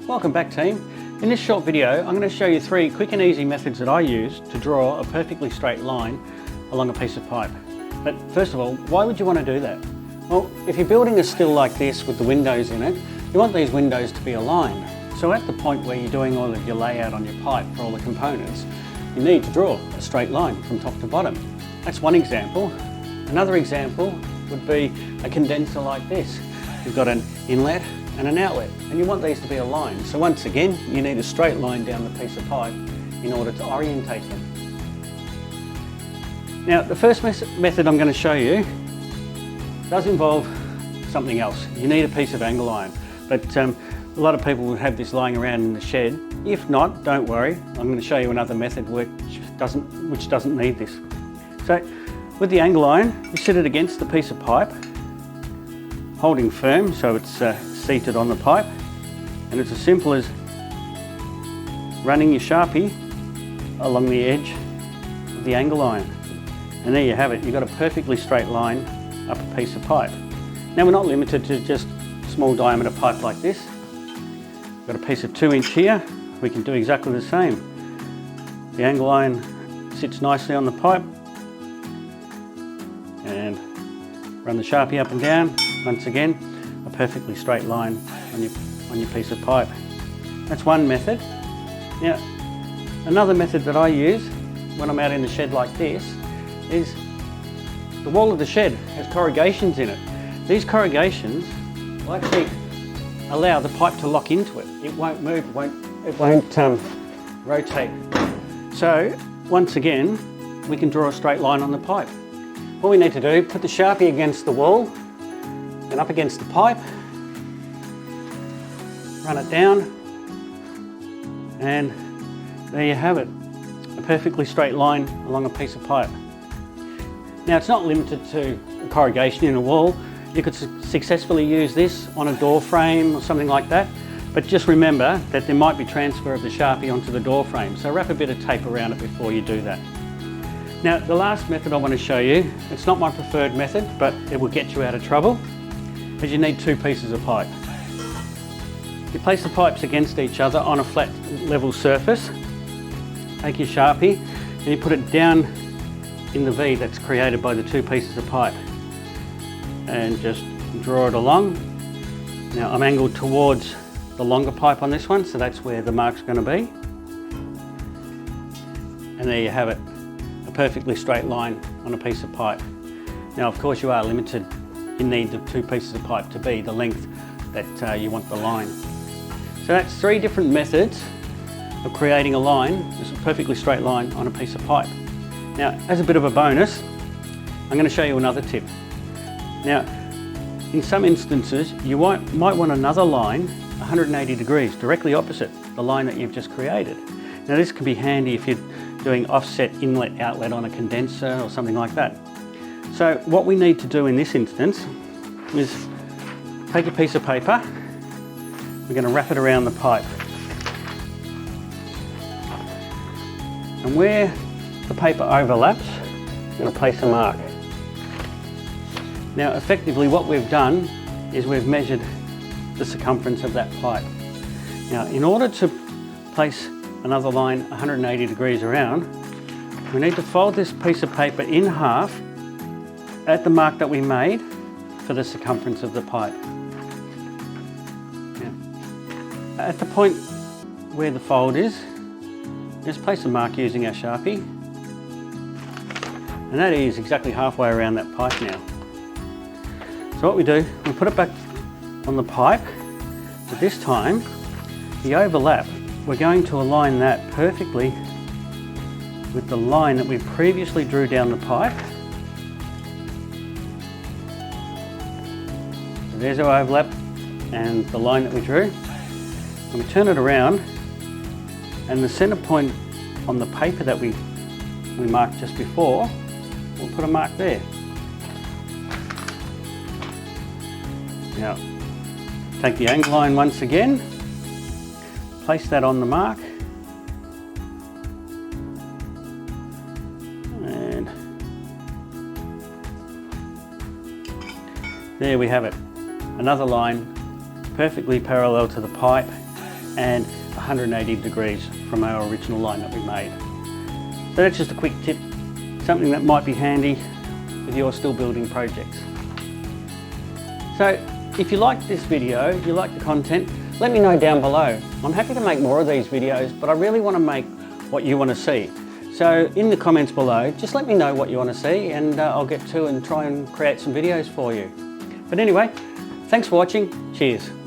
Welcome back, team. In this short video I'm going to show you 3 quick and easy methods that I use to draw a perfectly straight line along a piece of pipe. But first of all, why would you want to do that? Well, if you're building a still like this with the windows in it, you want these windows to be aligned. So at the point where you're doing all of your layout on your pipe for all the components, you need to draw a straight line from top to bottom. That's one example. Another example would be a condenser like this. You've got an inlet and an outlet, and you want these to be aligned. So once again, you need a straight line down the piece of pipe in order to orientate them. Now, the first method I'm going to show you does involve something else. You need a piece of angle iron, but a lot of people would have this lying around in the shed. If not, don't worry. I'm going to show you another method which doesn't need this. So, with the angle iron, you sit it against the piece of pipe, holding firm so it's seated on the pipe, and it's as simple as running your Sharpie along the edge of the angle iron. And there you have it, you've got a perfectly straight line up a piece of pipe. Now, we're not limited to just small diameter pipe like this. We've got a piece of 2 inch here, we can do exactly the same. The angle iron sits nicely on the pipe, and run the Sharpie up and down. Once again, a perfectly straight line on your piece of pipe. That's one method. Now, another method that I use when I'm out in the shed like this is the wall of the shed has corrugations in it. These corrugations will actually allow the pipe to lock into it. It won't move, it won't rotate. So once again, we can draw a straight line on the pipe. All we need to do, put the Sharpie against the wall and up against the pipe, run it down, and there you have it, a perfectly straight line along a piece of pipe. Now, it's not limited to corrugation in a wall. You could successfully use this on a door frame or something like that, but just remember that there might be transfer of the Sharpie onto the door frame, so wrap a bit of tape around it before you do that. Now, the last method I want to show you, it's not my preferred method, but it will get you out of trouble, is you need 2 pieces of pipe. You place the pipes against each other on a flat level surface, take your Sharpie and you put it down in the V that's created by the 2 pieces of pipe, and just draw it along. Now, I'm angled towards the longer pipe on this one, so that's where the mark's going to be. And there you have it, a perfectly straight line on a piece of pipe. Now, of course, you are limited. You need the 2 pieces of pipe to be the length that you want the line. So that's 3 different methods of creating a line, just a perfectly straight line on a piece of pipe. Now, as a bit of a bonus, I'm going to show you another tip. Now, in some instances, you might want another line 180 degrees, directly opposite the line that you've just created. Now, this can be handy if you're doing offset inlet-outlet on a condenser or something like that. So what we need to do in this instance is take a piece of paper, we're going to wrap it around the pipe. And where the paper overlaps, I'm going to place a mark. Now, effectively what we've done is we've measured the circumference of that pipe. Now, in order to place another line 180 degrees around, we need to fold this piece of paper in half at the mark that we made for the circumference of the pipe. Now, at the point where the fold is, just place a mark using our Sharpie, and that is exactly halfway around that pipe now. So what we do, we put it back on the pipe, but this time the overlap, we're going to align that perfectly with the line that we previously drew down the pipe. So there's our overlap and the line that we drew. And we turn it around, and the center point on the paper that we marked just before, we'll put a mark there. Now, take the angle line once again, place that on the mark, and there we have it. Another line perfectly parallel to the pipe, and 180 degrees from our original line that we made. So that's just a quick tip, something that might be handy with your still building projects. So if you like this video, you like the content, let me know down below. I'm happy to make more of these videos, but I really want to make what you want to see. So in the comments below, just let me know what you want to see, and I'll get to and try and create some videos for you. But anyway, thanks for watching. Cheers.